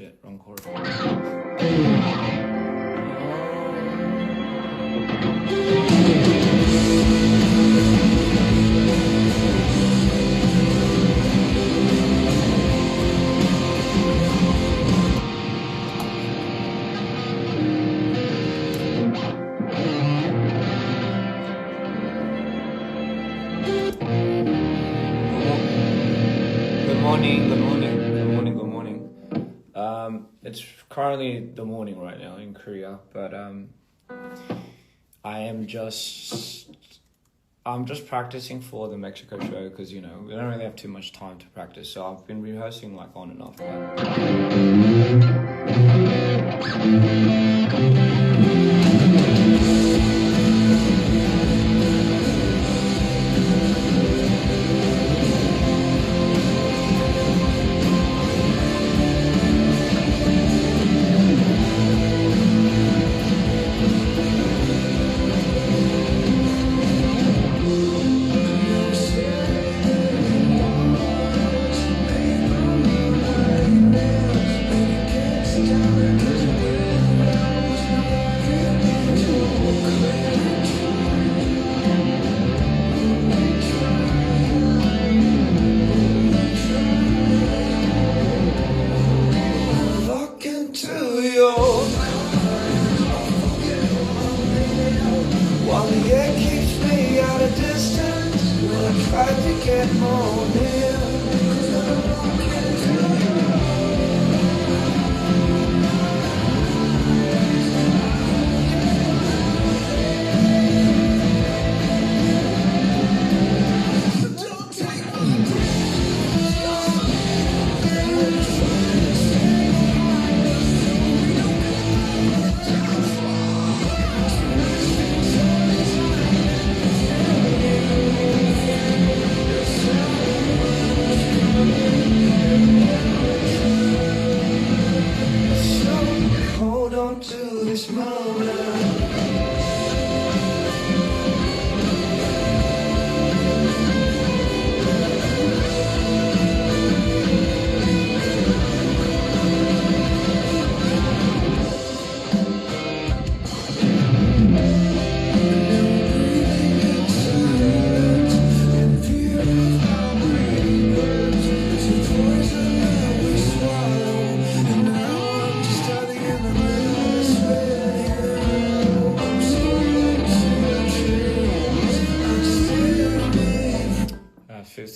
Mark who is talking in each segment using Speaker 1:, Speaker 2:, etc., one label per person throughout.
Speaker 1: shit, wrong chord. Good morning. It's currently the morning right now in Korea, but I'm just practicing for the Mexico show because we don't really have too much time to practice, so I've been rehearsing like on and off.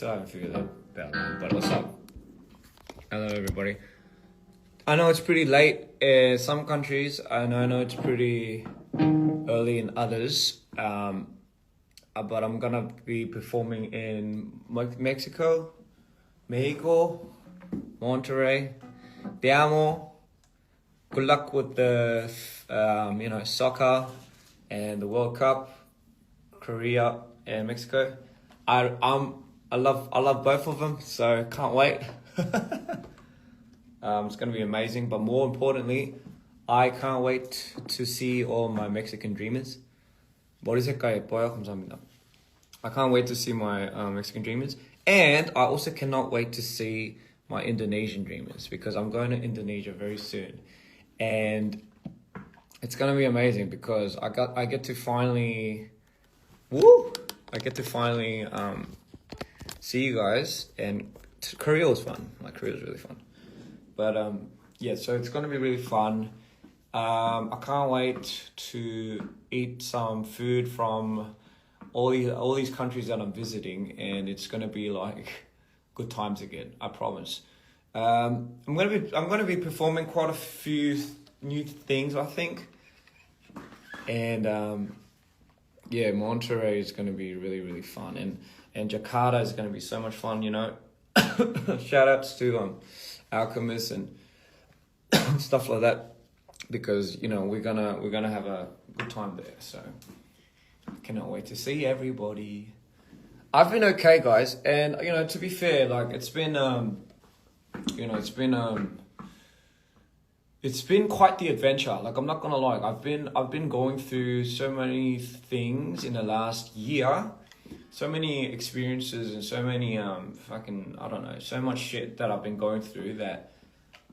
Speaker 1: I haven't figured that out, but what's up? Hello everybody. I know it's pretty late in some countries, and I know it's pretty early in others, but I'm gonna be performing in Mexico, Monterrey. Te amo. Good luck with the soccer and the World Cup, Korea and Mexico. I love both of them, so can't wait. It's going to be amazing, but more importantly, I can't wait to see all my Mexican dreamers. 머리 색깔 예뻐요. 감사합니다. I can't wait to see my Mexican dreamers, and I also cannot wait to see my Indonesian dreamers because I'm going to Indonesia very soon, and it's going to be amazing because I get to finally see you guys, and Korea was fun. Korea was really fun. But yeah, so it's gonna be really fun. I can't wait to eat some food from all these countries that I'm visiting, and it's gonna be like good times again. I promise. I'm gonna be performing quite a few new things, I think, and yeah, Monterrey is gonna be really, really fun, and Jakarta is going to be so much fun, Shout outs to Alchemist and stuff like that, because we're gonna have a good time there. So I cannot wait to see everybody. I've been okay, guys, and to be fair, it's been it's been quite the adventure. I'm not gonna lie, I've been going through so many things in the last year. So many experiences and so many so much shit that I've been going through that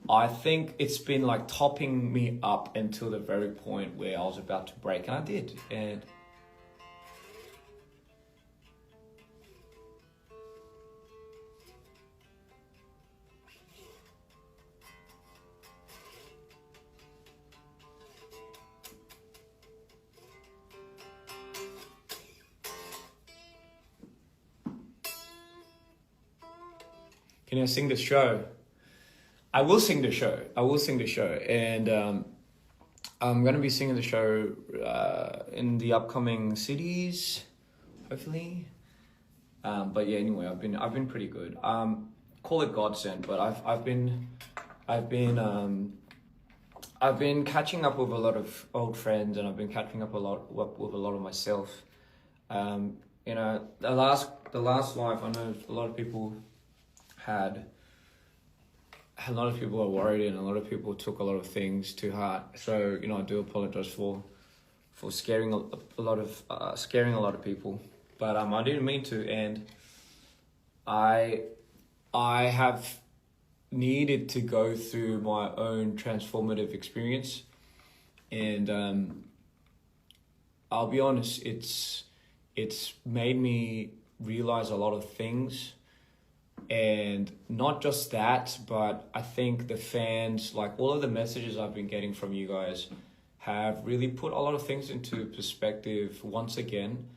Speaker 1: I think it's been like topping me up until the very point where I was about to break, and I did. And can I sing the show? I will sing the show. I will sing the show, and I'm gonna be singing the show in the upcoming cities, hopefully. But yeah, anyway, I've been pretty good. Call it godsend, but I've been catching up with a lot of old friends, and I've been catching up with a lot of myself. You know, the last life, I know a lot of people had. A lot of people are worried, and a lot of people took a lot of things to heart. So, you know, I do apologize for scaring a lot of people. But I didn't mean to, and I have needed to go through my own transformative experience, and I'll be honest, it's made me realize a lot of things. And not just that, but I think the fans, like all of the messages I've been getting from you guys, have really put a lot of things into perspective once again.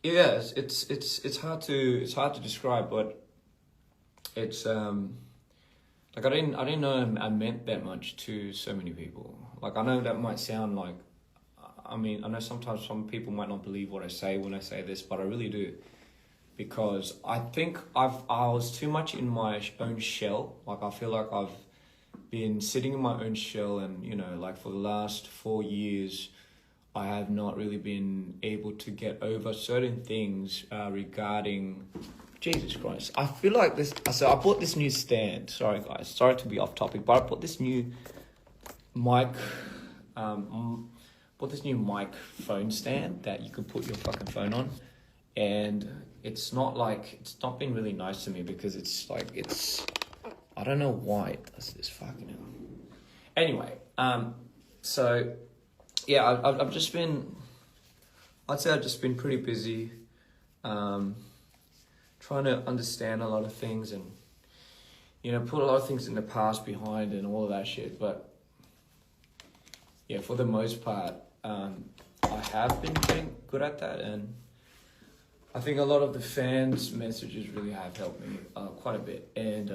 Speaker 1: Yes, it's hard to describe, but it's like I didn't know I meant that much to so many people. Like, I know that might sound like, I mean, I know sometimes some people might not believe what I say when I say this, but I really do. Because I think I was too much in my own shell. Like, I feel like I've been sitting in my own shell, and, you know, like for the last 4 years, I have not really been able to get over certain things regarding Jesus Christ. I feel like this. So I bought this new stand. Sorry guys, sorry to be off topic, but I bought this new mic. Bought this new mic phone stand that you could put your fucking phone on, and it's not been really nice to me, because I don't know why it does this fucking hell. Anyway, so yeah, I've just been pretty busy, trying to understand a lot of things, and, you know, put a lot of things in the past behind and all of that shit. But yeah, for the most part, I have been getting good at that, and I think a lot of the fans' messages really have helped me quite a bit. And,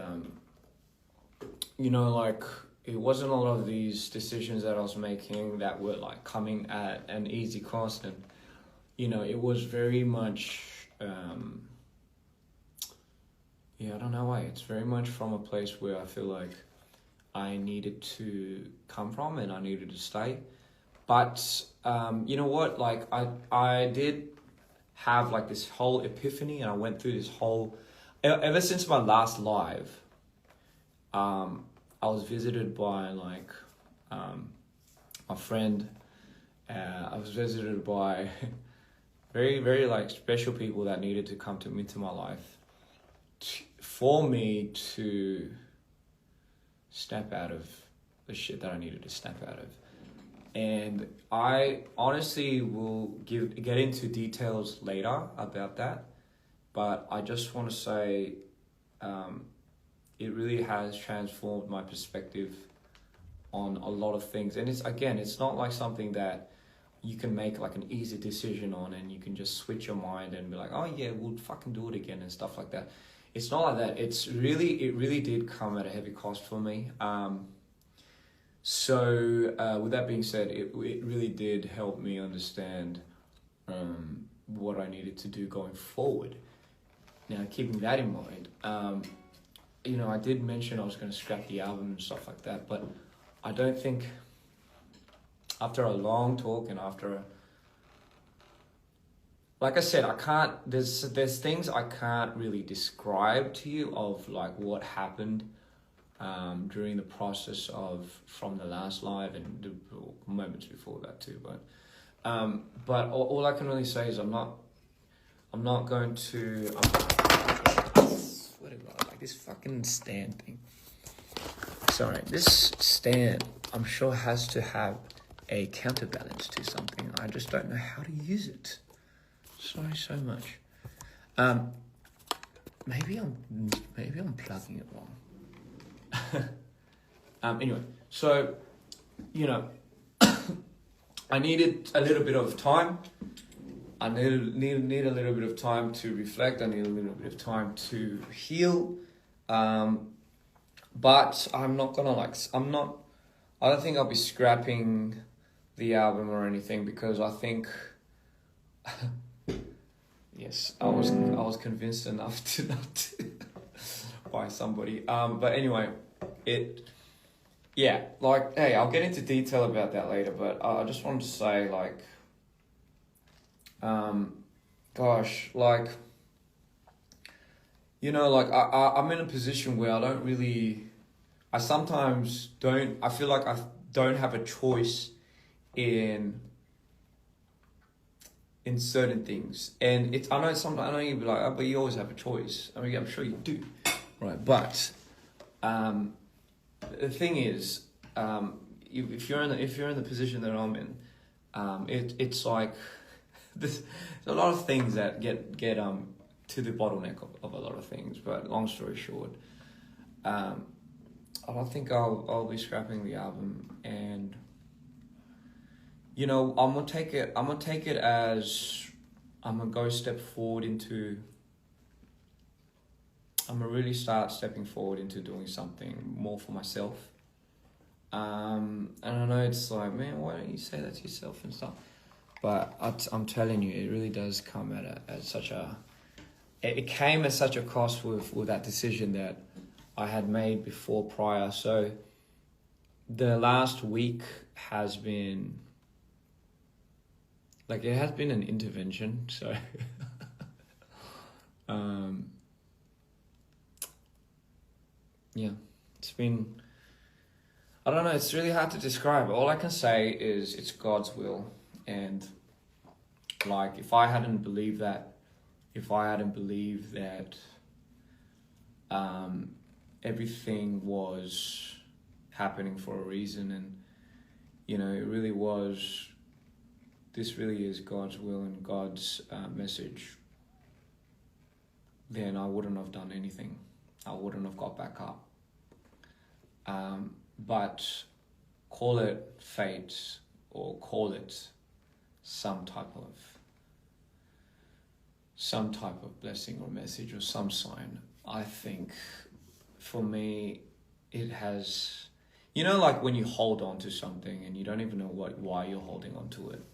Speaker 1: you know, like, it wasn't a lot of these decisions that I was making that were, like, coming at an easy cost. And, you know, it was very much, I don't know why. It's very much from a place where I feel like I needed to come from, and I needed to stay. But, you know what? Like, I did have like this whole epiphany, and I went through this whole, ever since my last live, I was visited by like my friend. I was visited by very, very like special people that needed to come into my life for me to snap out of the shit that I needed to snap out of. And I honestly will get into details later about that. But I just want to say it really has transformed my perspective on a lot of things. And it's not like something that you can make like an easy decision on, and you can just switch your mind and be like, oh yeah, we'll fucking do it again and stuff like that. It's not like that. It really did come at a heavy cost for me. So with that being said, it really did help me understand what I needed to do going forward. Now, keeping that in mind, you know, I did mention I was going to scrap the album and stuff like that, but I don't think, after a long talk and after like I said, I can't, there's things I can't really describe to you of like what happened during the process of from the last live and the moments before that too, but all I can really say is I'm not going to, I swear to God, like this fucking stand thing. Sorry, this stand, I'm sure, has to have a counterbalance to something. I just don't know how to use it. Sorry so much. Maybe I'm plugging it wrong. Anyway, so, you know, I needed a little bit of time. I need a little bit of time to reflect. I need a little bit of time to heal. But I'm not gonna I don't think I'll be scrapping the album or anything, because I think, yes, I was convinced enough to not by somebody. But anyway, hey, I'll get into detail about that later, but I just wanted to say, I'm in a position where I feel like I don't have a choice in certain things. And I know you'd be like, oh, but you always have a choice. I mean, I'm sure you do. Right. But, the thing is, if you're in the position that I'm in, it's like, there's a lot of things that get to the bottleneck of a lot of things. But long story short, I don't think I'll be scrapping the album, and I'm gonna take it as I'm gonna really start stepping forward into doing something more for myself. And I know it's like, man, why don't you say that to yourself and stuff? But I'm telling you, it really does come it came at such a cost with that decision that I had made prior. So the last week has been, it has been an intervention. So, yeah, it's been, I don't know, it's really hard to describe. All I can say is it's God's will. And if I hadn't believed that everything was happening for a reason, and this really is God's will and God's message, then I wouldn't have done anything. I wouldn't have got back up. But call it fate, or call it some type of blessing or message or some sign. I think for me, it has, when you hold on to something and you don't even know why you're holding on to it.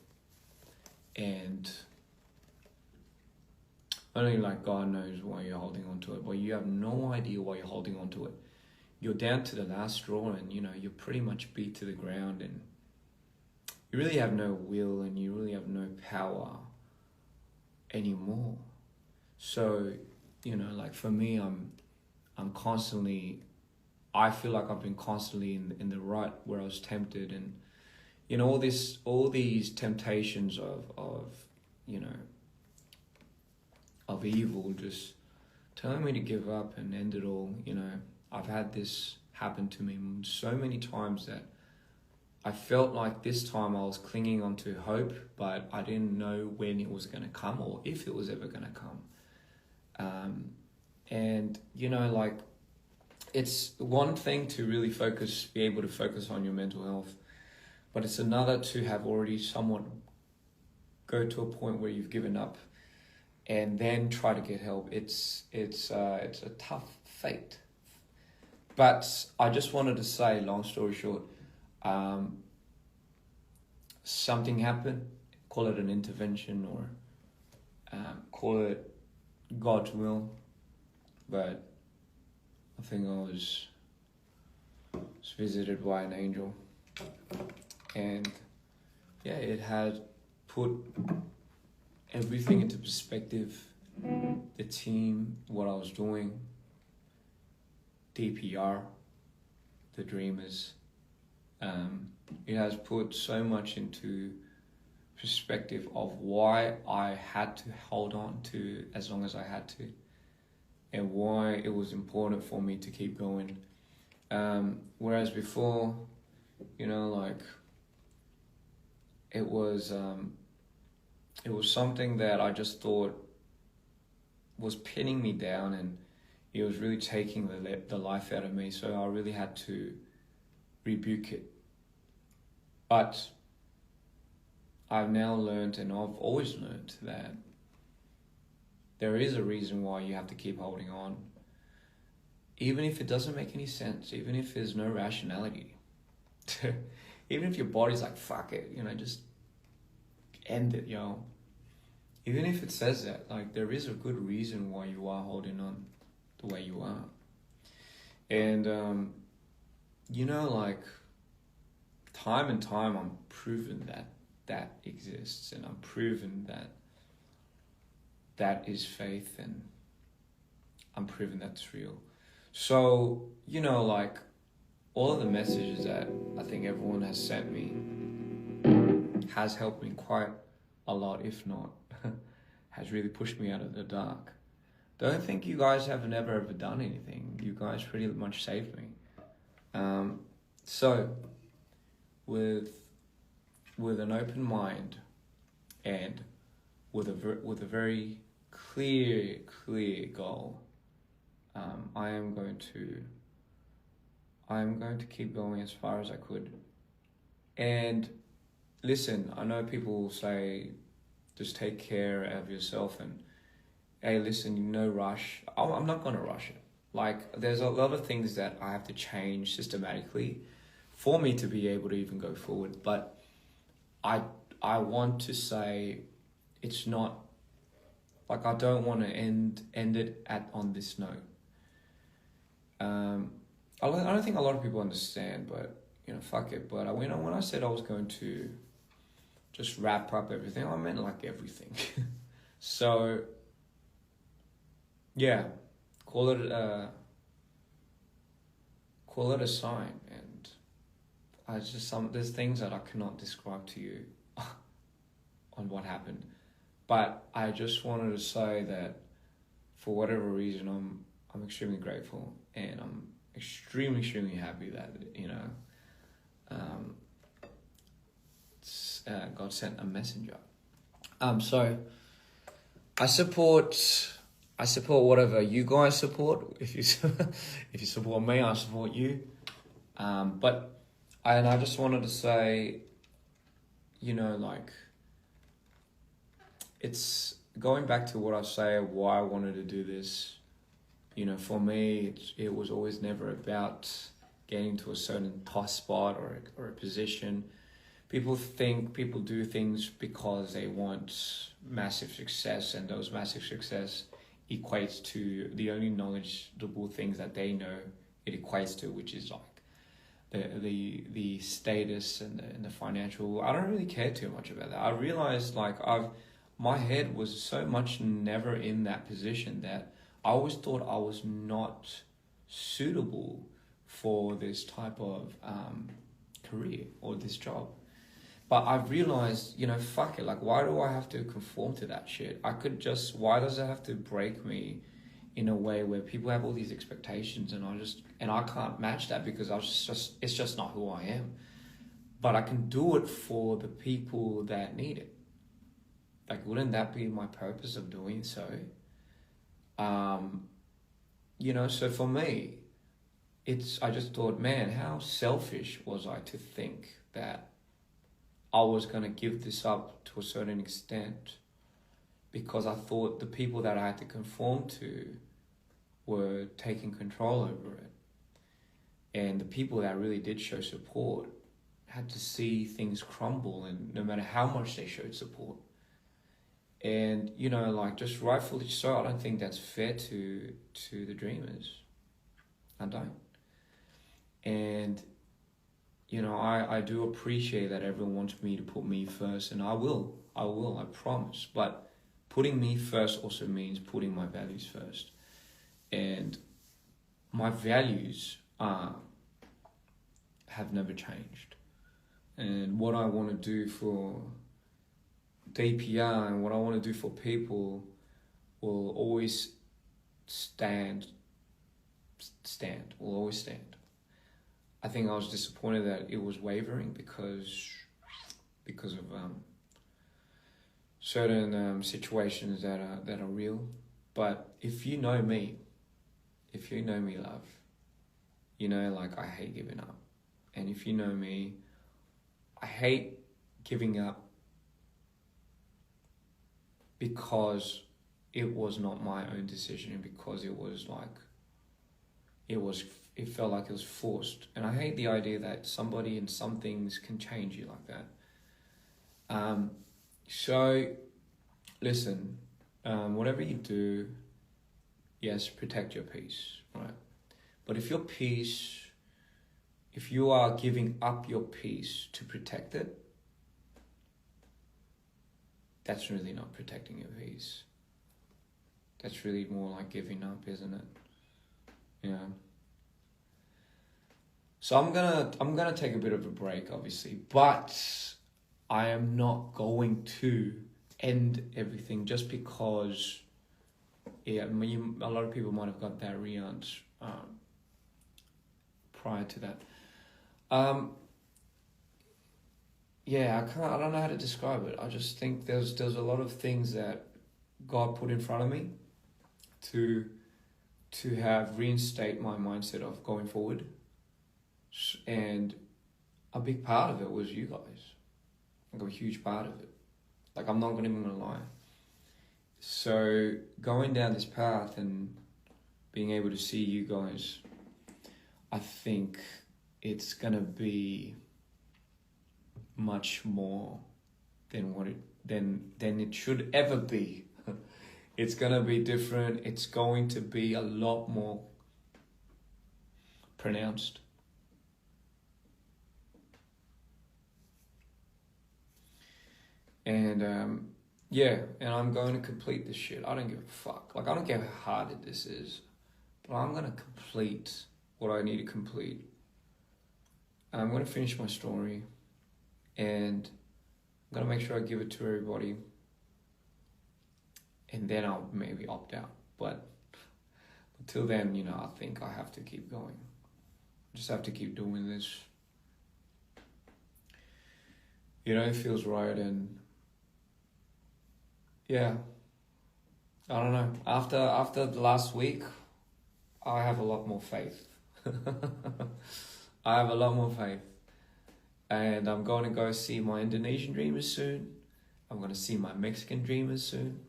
Speaker 1: And only God knows why you're holding on to it, but you have no idea why you're holding on to it. You're down to the last straw, and you're pretty much beat to the ground, and you really have no will, and you really have no power anymore. So, for me, I feel like I've been constantly in the rut where I was tempted, and all these temptations of evil just telling me to give up and end it all. I've had this happen to me so many times that I felt like this time I was clinging onto hope, but I didn't know when it was going to come or if it was ever going to come. And it's one thing to really be able to focus on your mental health, but it's another to have already somewhat go to a point where you've given up and then try to get help. It's a tough fate. But I just wanted to say, long story short, something happened, call it an intervention or call it God's will, but I think I was visited by an angel, and it had put everything into perspective, the team, what I was doing, DPR, the Dreamers. It has put so much into perspective of why I had to hold on to as long as I had to, and why it was important for me to keep going. Whereas before, you know, like it was something that I just thought was pinning me down, and it was really taking the life out of me. So I really had to rebuke it. But I've now learned, and I've always learned, that there is a reason why you have to keep holding on. Even if it doesn't make any sense, even if there's no rationality, even if your body's like, fuck it, you know, just end it, yo. Even if it says that, like, there is a good reason why you are holding on the way you are. And, you know, like, time and time I'm proven that exists, and I'm proven that is faith, and I'm proven that's real. So, you know, like, all of the messages that I think everyone has sent me has helped me quite a lot, if not has really pushed me out of the dark. Don't think you guys have never ever done anything. You guys pretty much saved me. So with an open mind and with a very clear goal, I am going to keep going as far as I could. And listen, I know people will say, just take care of yourself, and hey, listen, no rush. I'm not going to rush it. Like, there's a lot of things that I have to change systematically for me to be able to even go forward. But I want to say, it's not, like, I don't want to end it on this note. I don't think a lot of people understand, but, you know, fuck it. But when I said I was going to just wrap up everything, I meant like everything. So, yeah, call it a sign. And there's things that I cannot describe to you on what happened, but I just wanted to say that for whatever reason, I'm extremely grateful, and I'm extremely happy that, you know, God sent a messenger. So I support whatever you guys support. If you support me, I support you. But I just wanted to say, you know, like, it's going back to what I say, why I wanted to do this. You know, for me, it was always never about getting to a certain top spot or a position. People do things because they want massive success, and those massive success equates to the only knowledgeable things that they know it equates to, which is like the status and the financial. I don't really care too much about that. I realized, like, my head was so much never in that position that I always thought I was not suitable for this type of career or this job. But I've realized, you know, fuck it, like, why do I have to conform to that shit? Why does it have to break me in a way where people have all these expectations, and I can't match that because it's just not who I am. But I can do it for the people that need it. Like, wouldn't that be my purpose of doing so? You know, so for me, I just thought, man, how selfish was I to think that I was going to give this up to a certain extent because I thought the people that I had to conform to were taking control over it. And the people that really did show support had to see things crumble, and no matter how much they showed support. And, you know, like, just rightfully so, I don't think that's fair to the dreamers. I don't. And, you know, I do appreciate that everyone wants me to put me first, and I will, I promise. But putting me first also means putting my values first. And my values have never changed. And what I want to do for DPR and what I want to do for people will always stand, will always stand. I think I was disappointed that it was wavering because of certain situations that are real. But if you know me, love, you know, like, I hate giving up. And if you know me, I hate giving up because it was not my own decision, and because it was like, it felt like it was forced. And I hate the idea that somebody and some things can change you like that. So listen, whatever you do, yes, protect your peace, right? But if you are giving up your peace to protect it, that's really not protecting your peace. That's really more like giving up, isn't it? Yeah. So I'm gonna take a bit of a break, obviously, but I am not going to end everything just because, yeah, a lot of people might have got their reans prior to that. Yeah, I don't know how to describe it. I just think there's a lot of things that God put in front of me to have reinstate my mindset of going forward. And a big part of it was you guys. Like, a huge part of it. Like, I'm not even gonna lie. So going down this path and being able to see you guys, I think it's gonna be much more than it should ever be. It's gonna be different. It's going to be a lot more pronounced. And yeah, and I'm going to complete this shit. I don't give a fuck. Like, I don't care how hard this is, but I'm gonna complete what I need to complete. I'm gonna finish my story, and I'm gonna make sure I give it to everybody, and then I'll maybe opt out. But until then, you know, I think I have to keep going. I just have to keep doing this. You know, it feels right. And yeah, I don't know. After the last week, I have a lot more faith. I have a lot more faith. And I'm going to go see my Indonesian dreamers soon. I'm going to see my Mexican dreamers soon.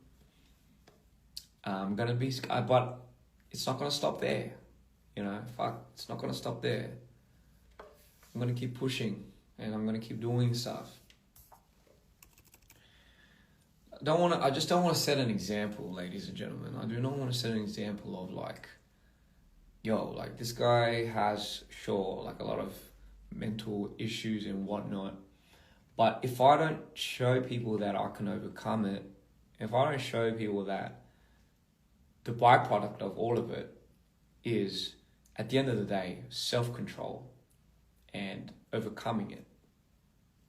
Speaker 1: I'm going to be... But it's not going to stop there. You know, it's not going to stop there. I'm going to keep pushing. And I'm going to keep doing stuff. I just don't want to set an example, ladies and gentlemen. I do not want to set an example of like, yo, like, this guy has, sure, like, a lot of mental issues and whatnot. But if I don't show people that I can overcome it, if I don't show people that the byproduct of all of it is, at the end of the day, self-control and overcoming it,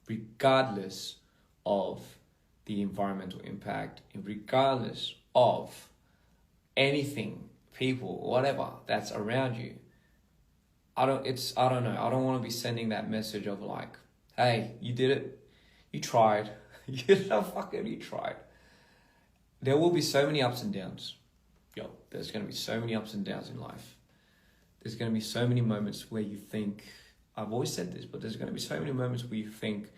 Speaker 1: regardless of the environmental impact, and regardless of anything, people, whatever that's around you. I don't know. I don't want to be sending that message of like, hey, you did it. You tried. You tried. There will be so many ups and downs. Yo, there's going to be so many ups and downs in life. There's going to be so many moments where you think, I've always said this, but there's going to be so many moments where you think,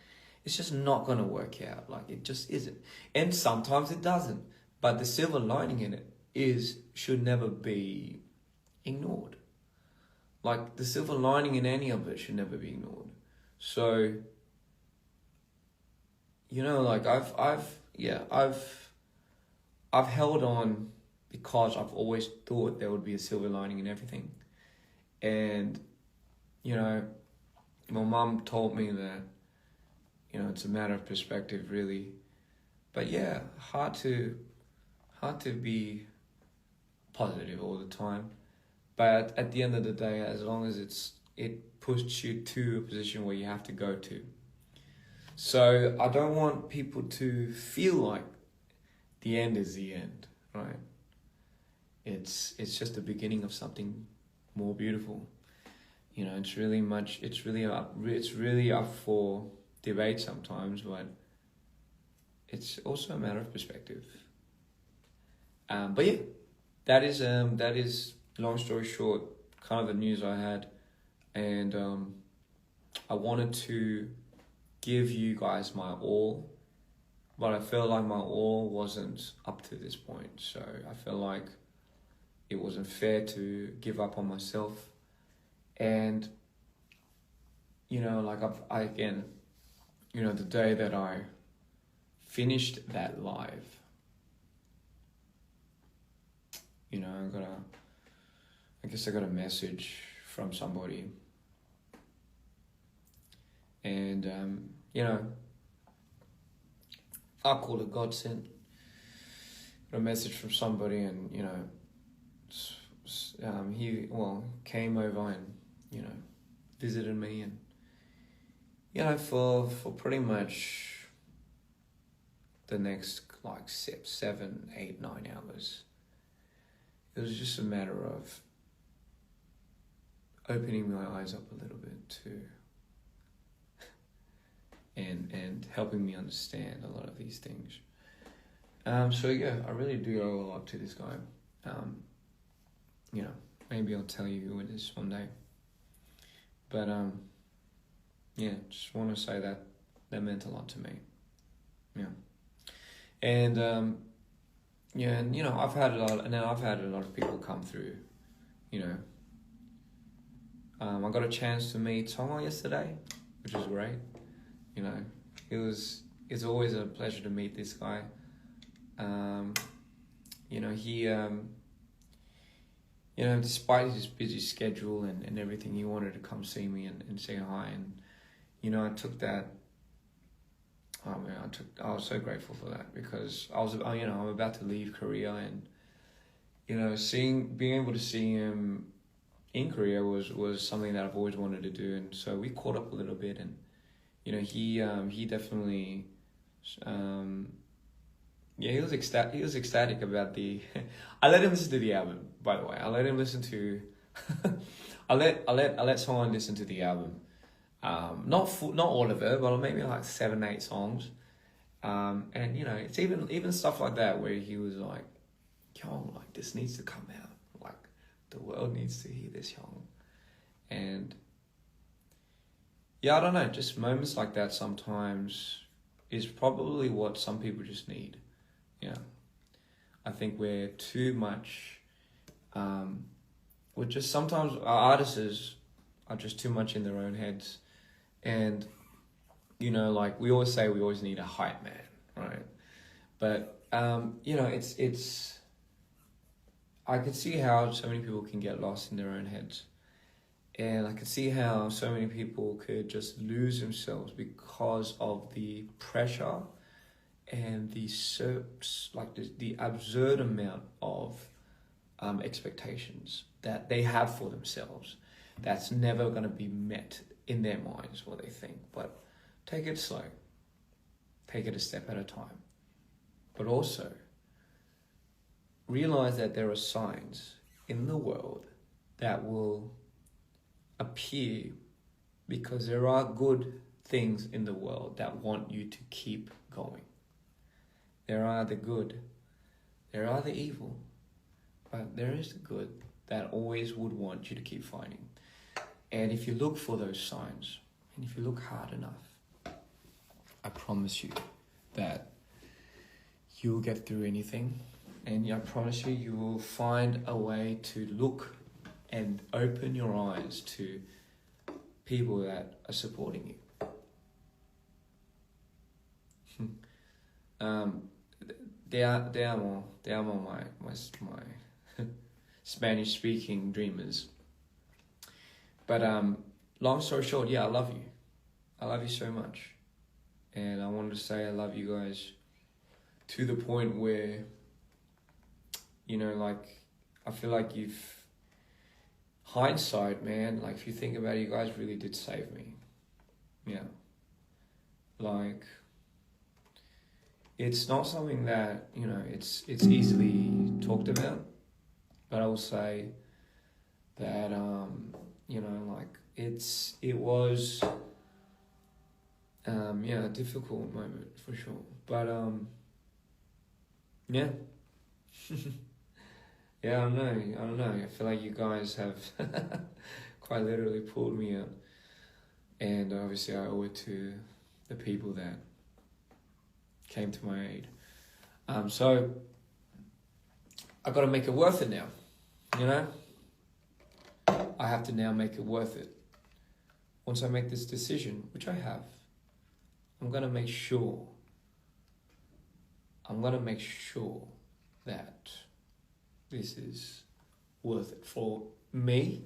Speaker 1: it's just not going to work out. Like, it just isn't. And sometimes it doesn't. But the silver lining in it should never be ignored. Like, the silver lining in any of it should never be ignored. So, you know, like, I've held on because I've always thought there would be a silver lining in everything. And, you know, my mum told me that, you know, it's a matter of perspective, really. But yeah, hard to be positive all the time. But at the end of the day, as long as it pushes you to a position where you have to go to. So I don't want people to feel like the end is the end, right? It's just the beginning of something more beautiful. it's really up for debate sometimes, but it's also a matter of perspective. But yeah, that is long story short, kind of the news I had, and I wanted to give you guys my all, but I felt like my all wasn't up to this point. So I felt like it wasn't fair to give up on myself, and I again, the day that I finished that live, I guess I got a message from somebody, and I'll call it God sent. Got a message from somebody, and he came over and visited me, and for pretty much the next 7, 8, 9 hours, it was just a matter of opening my eyes up a little bit too, and helping me understand a lot of these things. So yeah, I really do owe a lot to this guy. Maybe I'll tell you who it is one day. But just want to say that meant a lot to me. Yeah. And I've had a lot of people come through. I got a chance to meet Tonga yesterday, which was great. It's always a pleasure to meet this guy. He despite his busy schedule and everything, he wanted to come see me and say hi, and I took that. I was so grateful for that, because I'm about to leave Korea, and being able to see him in Korea was something that I've always wanted to do, and so we caught up a little bit, and he definitely he was ecstatic about the I let him listen to the album, by the way. I let him listen to I let someone listen to the album. Not all of it, but maybe 7, 8 songs. And it's even stuff like that where he was like, "Young, this needs to come out. The world needs to hear this, Young." And yeah, I don't know, just moments like that sometimes is probably what some people just need. I think we're too much, we're just sometimes, our artists are just too much in their own heads. And, we always say we always need a hype man, right? But, it's, I can see how so many people can get lost in their own heads. And I can see how so many people could just lose themselves because of the pressure and the absurd amount of expectations that they have for themselves that's never going to be met in their minds, what they think. But take it slow. Take it a step at a time. But also realize that there are signs in the world that will appear, because there are good things in the world that want you to keep going. There are the good, there are the evil, but there is the good that always would want you to keep fighting. And if you look for those signs, and if you look hard enough, I promise you that you'll get through anything. And I promise you, you will find a way to look and open your eyes to people that are supporting you. Te amo my Spanish speaking dreamers. But long story short, yeah, I love you. I love you so much. And I wanted to say I love you guys to the point where, I feel like hindsight, man, if you think about it, you guys really did save me. Yeah. It's not something that, it's easily talked about, but I will say that, it was a difficult moment for sure, but yeah. Yeah, I don't know. I feel like you guys have quite literally pulled me out, and obviously I owe it to the people that came to my aid. So I got to make it worth it now, you know? I have to now make it worth it. Once I make this decision, which I have, I'm going to make sure that this is worth it for me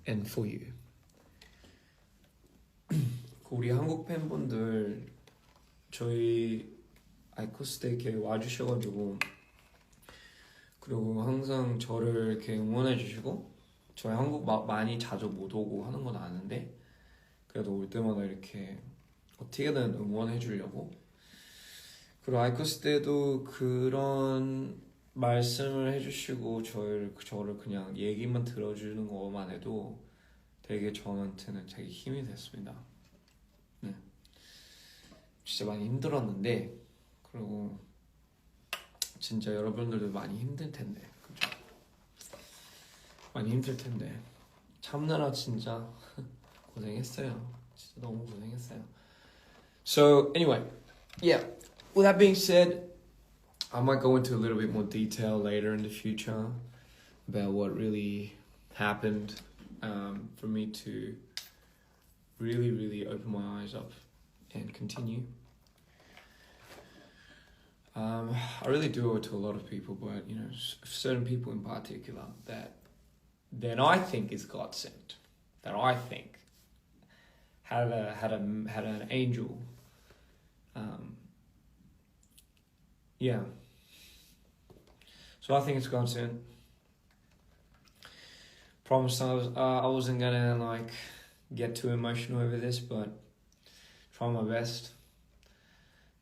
Speaker 1: and for you. 우리 한국 팬분들 저희 아이코스테 이렇게 와주셔가지고, 그리고 항상 저를 이렇게 응원해주시고, 저희 한국 많이 자주 못 오고 하는 건 아는데 그래도 올 때마다 이렇게 어떻게든 응원해주려고, 그리고 아이코스 때도 그런 말씀을 해주시고 저를 그냥 얘기만 들어주는 것만 해도 되게 저한테는 되게 힘이 됐습니다. 네. 진짜 많이 힘들었는데, 그리고 진짜 여러분들도 많이 힘들 텐데, 그죠? 많이 힘들 텐데 참느라 진짜 고생했어요. 진짜 너무 고생했어요. So anyway, yeah. With that being said, I might go into a little bit more detail later in the future about what really happened for me to really open my eyes up and continue. I really do owe it to a lot of people, but you know, certain people in particular that I think is God sent, that I think had an angel. Yeah. So I think it's God sent. Promised I wasn't gonna like get too emotional over this, but try my best.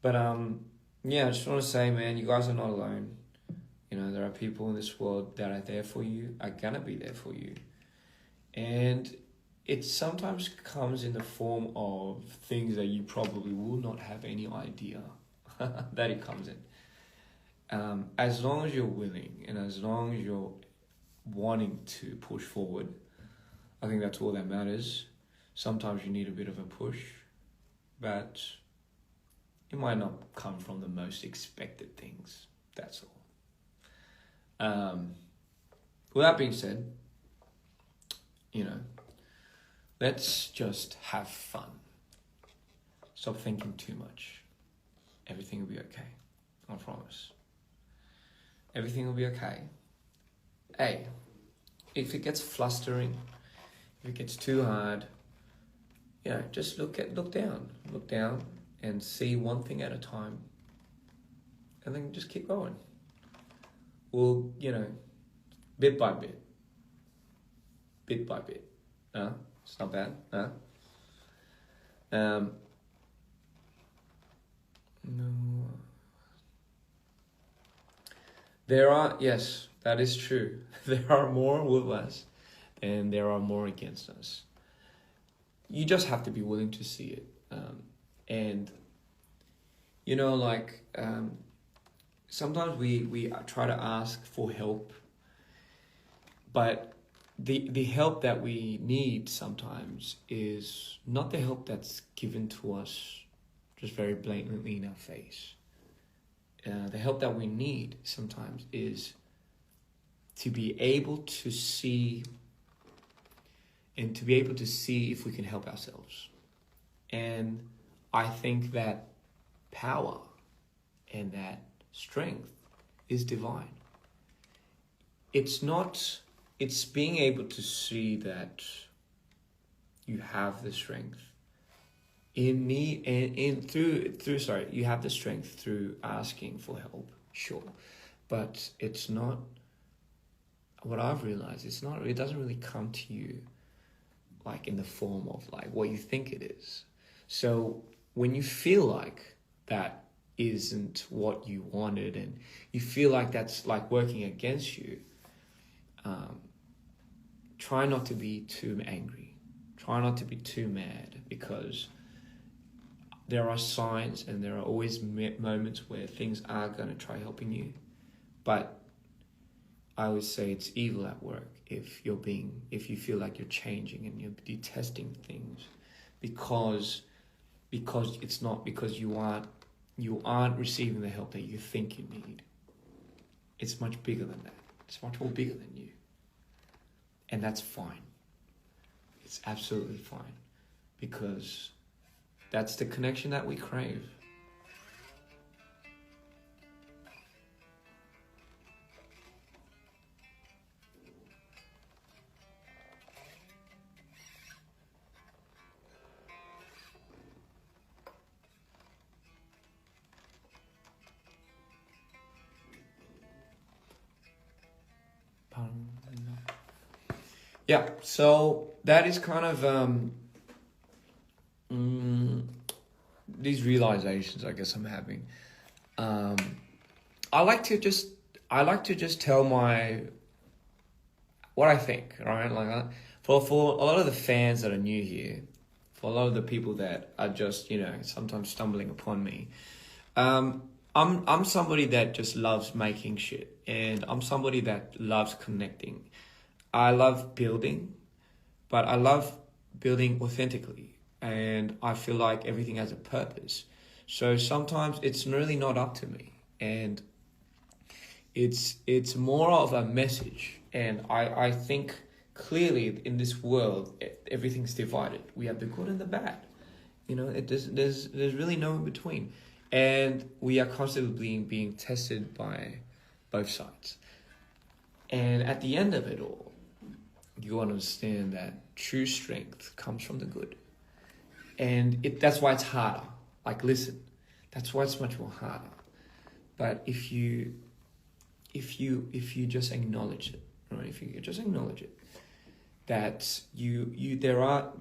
Speaker 1: But yeah, I just want to say, man, you guys are not alone. You know, there are people in this world that are there for you, are gonna be there for you. And it sometimes comes in the form of things that you probably will not have any idea that it comes in. As long as you're willing and as long as you're wanting to push forward, I think that's all that matters. Sometimes you need a bit of a push, but it might not come from the most expected things. That's all. With that being said, you know, let's just have fun. Stop thinking too much. Everything will be okay. I promise. Everything will be okay. Hey, if it gets flustering, if it gets too hard, you know, just look down and see one thing at a time, and then just keep going. Well, you know, bit by bit. It's not bad, No. There are, yes, that is true. There are more with us and there are more against us. You just have to be willing to see it. And, you know, like, sometimes we try to ask for help, but the help that we need sometimes is not the help that's given to us just very blatantly in our face. The help that we need sometimes is to be able to see if we can help ourselves. And I think that power and that strength is divine. It's being able to see that you have the strength you have the strength through asking for help, sure. But it's not, what I've realized, it doesn't really come to you like in the form of like what you think it is. So when you feel like that isn't what you wanted and you feel like that's like working against you, try not to be too angry. try not to be too mad, because there are signs and there are always moments where things are going to try helping you. But I would say it's evil at work if you feel like you're changing and you're detesting things because it's not, because you aren't receiving the help that you think you need. It's much bigger than that. It's much more bigger than you. And that's fine. It's absolutely fine, because that's the connection that we crave. Yeah, so that is kind of these realizations I guess I'm having. I like to just tell what I think, right? Like for a lot of the fans that are new here, for a lot of the people that are just, sometimes stumbling upon me, I'm somebody that just loves making shit, and I'm somebody that loves connecting. I love building, but I love building authentically, and I feel like everything has a purpose. So sometimes it's really not up to me, and it's more of a message. And I think clearly in this world, everything's divided. We have the good and the bad. There's really no in between. And we are constantly being tested by both sides. And at the end of it all, you understand that true strength comes from the good. And that's why it's harder. Like, listen, that's why it's much more harder. But if you just acknowledge it, right? If you just acknowledge it, that there are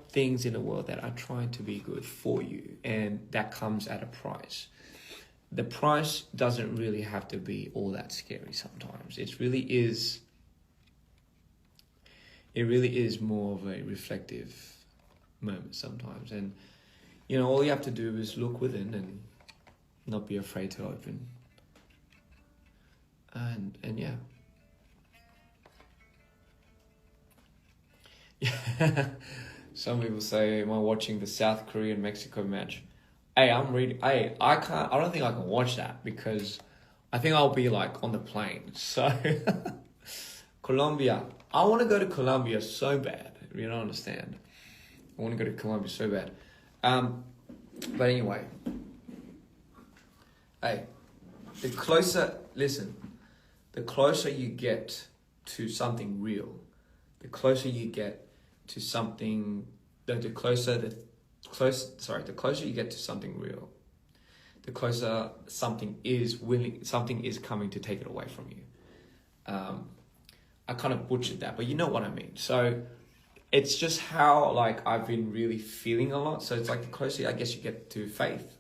Speaker 1: things in the world that are trying to be good for you, and that comes at a price. The price doesn't really have to be all that scary sometimes. It really is more of a reflective moment sometimes. And all you have to do is look within and not be afraid to open. And yeah. Some people say, am I watching the South Korean Mexico match? Hey, I don't think I can watch that, because I think I'll be like on the plane. So Colombia, I want to go to Colombia so bad. You don't understand. I want to go to Colombia so bad. But anyway, hey, the closer you get to something real, the closer you get to something, the closer you get to something real, the closer something is coming to take it away from you. I kind of butchered that, but you know what I mean. So it's just how I've been really feeling a lot. So it's like the closer I guess you get to faith,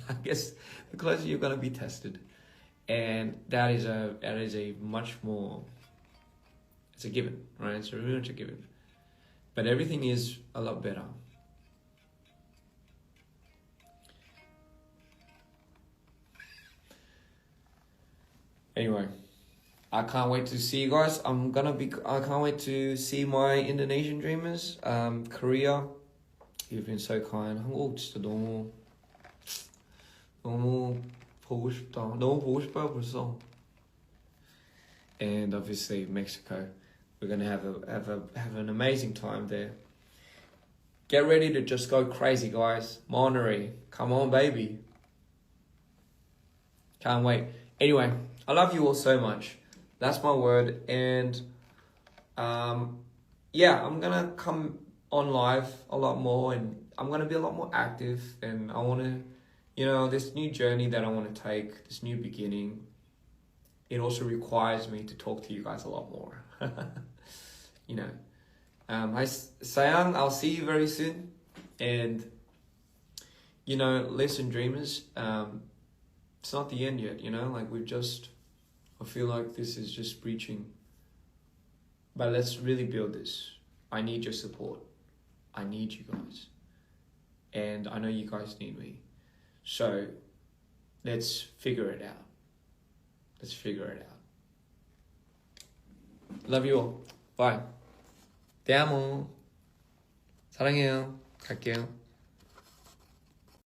Speaker 1: I guess the closer you're gonna be tested, and that is a much more. It's a given, right? It's really much a given. But everything is a lot better. Anyway, I can't wait to see you guys. I can't wait to see my Indonesian dreamers. Korea, you've been so kind. 한국 진짜 너무 보고 싶다. 너무 보고 싶어요 벌써. And obviously Mexico. We're gonna have an amazing time there. Get ready to just go crazy, guys. Monterey, come on, baby. Can't wait. Anyway, I love you all so much. That's my word. And yeah, I'm gonna come on live a lot more, and I'm gonna be a lot more active. And I wanna, this new journey that I wanna take, this new beginning, it also requires me to talk to you guys a lot more. Hi Sayang, I'll see you very soon. And listen, dreamers, it's not the end yet. I feel like this is just breaching, but let's really build this. I need your support. I need you guys. And I know you guys need me. So let's figure it out. Let's figure it out. Love you all. Bye. Te amo. 사랑해요. 갈게요.